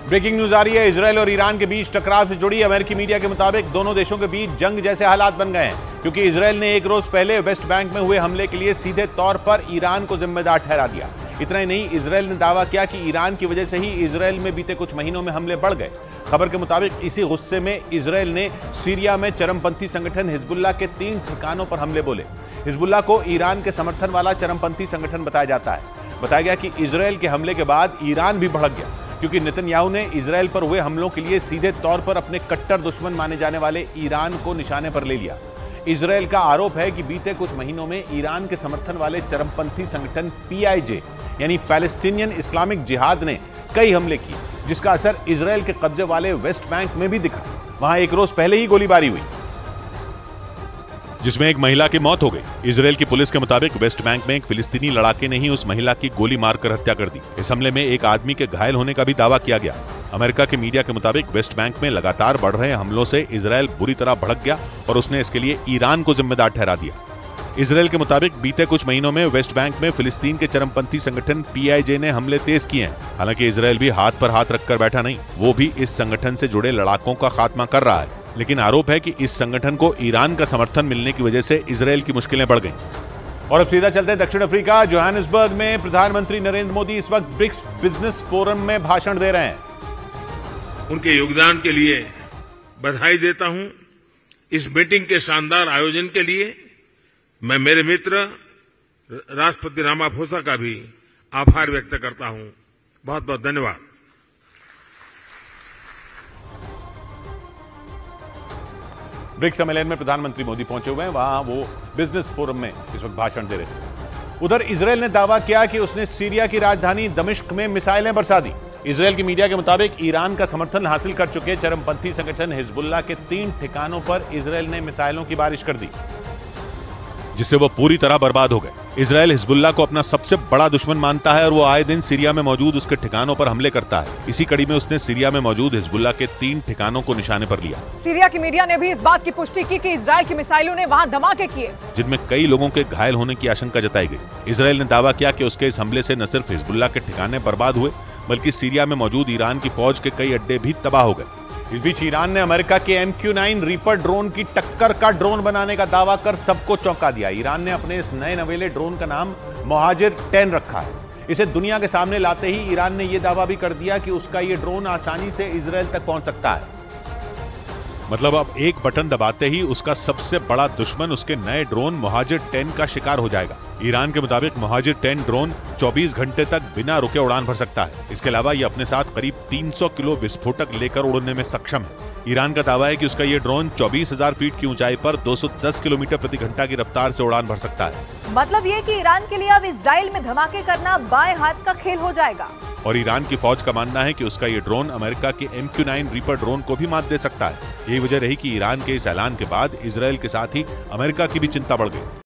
Breaking news आ रही है। Israel और ईरान के बीच टकराव से जुड़ी अमेरिकी मीडिया के मुताबिक दोनों देशों के बीच जंग जैसे हालात बन गए हैं, क्योंकि इजरायल ने एक रोज पहले वेस्ट बैंक में हुए हमले के लिए सीधे तौर पर ईरान को जिम्मेदार ठहरा दिया। इतना ही नहीं, इजरायल ने दावा किया कि ईरान की वजह से ही इजरायल में बीते कुछ महीनों में हमले बढ़ गए। खबर के मुताबिक इसी गुस्से में इजरायल ने सीरिया में चरमपंथी संगठन हिजबुल्लाह के 3 ठिकानों पर हमले बोले। हिजबुल्लाह को ईरान के समर्थन वाला चरमपंथी संगठन बताया जाता है। बताया गया कि इजरायल के हमले के बाद ईरान भी भड़क गया, क्योंकि नेतन्याहू ने इजरायल पर हुए हमलों के लिए सीधे तौर पर अपने कट्टर दुश्मन माने जाने वाले ईरान को निशाने पर ले लिया। इजरायल का आरोप है कि बीते कुछ महीनों में ईरान के समर्थन वाले चरमपंथी संगठन PIJ यानी पैलेस्टीनियन इस्लामिक जिहाद ने कई हमले किए, जिसका असर इजरायल के कब्जे वाले वेस्ट बैंक में भी दिखा। वहां एक रोज पहले ही गोलीबारी हुई, जिसमें एक महिला की मौत हो गई। इजरायल की पुलिस के मुताबिक वेस्ट बैंक में एक फिलिस्तीनी लड़ाके ने ही उस महिला की गोली मारकर हत्या कर दी। इस हमले में एक आदमी के घायल होने का भी दावा किया गया। अमेरिका के मीडिया के मुताबिक वेस्ट बैंक में लगातार बढ़ रहे हमलों से इजरायल बुरी तरह भड़क गया और उसने इसके लिए ईरान को जिम्मेदार ठहरा दिया। इजरायल के मुताबिक बीते कुछ महीनों में वेस्ट बैंक में फिलिस्तीन के चरमपंथी संगठन PIJ ने हमले तेज किए हैं। हालांकि इजरायल भी हाथ पर हाथ रखकर बैठा नहीं, वो भी इस संगठन से जुड़े लड़ाकों का खात्मा कर रहा है। लेकिन आरोप है कि इस संगठन को ईरान का समर्थन मिलने की वजह से इजरायल की मुश्किलें बढ़ गईं। और अब सीधा चलते हैं दक्षिण अफ्रीका। जोहानिसबर्ग में प्रधानमंत्री नरेंद्र मोदी इस वक्त ब्रिक्स बिजनेस फोरम में भाषण दे रहे हैं। उनके योगदान के लिए बधाई देता हूं। इस मीटिंग के शानदार आयोजन के लिए मैं मेरे मित्र राष्ट्रपति रामाफोसा का भी आभार व्यक्त करता हूं। बहुत बहुत धन्यवाद। ब्रिक्स सम्मेलन में प्रधानमंत्री मोदी पहुंचे हुए हैं, वहां वो बिजनेस फोरम में इस वक्त भाषण दे रहे थे। उधर इजरायल ने दावा किया कि उसने सीरिया की राजधानी दमिश्क में मिसाइलें बरसा दी। इजरायल की मीडिया के मुताबिक ईरान का समर्थन हासिल कर चुके चरमपंथी संगठन हिजबुल्लाह के 3 ठिकानों पर इजरायल ने मिसाइलों की बारिश कर दी, जिससे वो पूरी तरह बर्बाद हो गए। इजरायल हिजबुल्लाह को अपना सबसे बड़ा दुश्मन मानता है और वो आए दिन सीरिया में मौजूद उसके ठिकानों पर हमले करता है। इसी कड़ी में उसने सीरिया में मौजूद हिजबुल्लाह के 3 ठिकानों को निशाने पर लिया। सीरिया की मीडिया ने भी इस बात की पुष्टि की कि इजरायल की मिसाइलों ने वहां धमाके किए, जिनमें कई लोगों के घायल होने की आशंका जताई गई। इजरायल ने दावा किया कि उसके इस हमले से न सिर्फ हिजबुल्लाह के ठिकाने बर्बाद हुए, बल्कि सीरिया में मौजूद ईरान की फौज के कई अड्डे भी तबाह हो गए। इस बीच ईरान ने अमेरिका के MQ-9 रीपर ड्रोन की टक्कर का ड्रोन बनाने का दावा कर सबको चौंका दिया। ईरान ने अपने इस नए नवेले ड्रोन का नाम मोहाजिर 10 रखा है। इसे दुनिया के सामने लाते ही ईरान ने यह दावा भी कर दिया कि उसका यह ड्रोन आसानी से इजरायल तक पहुंच सकता है। मतलब अब एक बटन दबाते ही उसका सबसे बड़ा दुश्मन उसके नए ड्रोन मोहाजिर 10 का शिकार हो जाएगा। ईरान के मुताबिक मोहाजिर 10 ड्रोन 24 घंटे तक बिना रुके उड़ान भर सकता है। इसके अलावा यह अपने साथ करीब 300 किलो विस्फोटक लेकर उड़ने में सक्षम है। ईरान का दावा है कि उसका यह ड्रोन 24,000 फीट की ऊंचाई पर 210 किलोमीटर प्रति घंटा की रफ्तार से उड़ान भर सकता है। मतलब ये कि ईरान के लिए अब इजराइल में धमाके करना बाएं हाथ का खेल हो जाएगा। और ईरान की फौज का मानना है कि उसका ये ड्रोन अमेरिका के MQ-9 रीपर ड्रोन को भी मात दे सकता है। यही वजह रही कि ईरान के इस ऐलान के बाद इजरायल के साथ ही अमेरिका की भी चिंता बढ़ गई।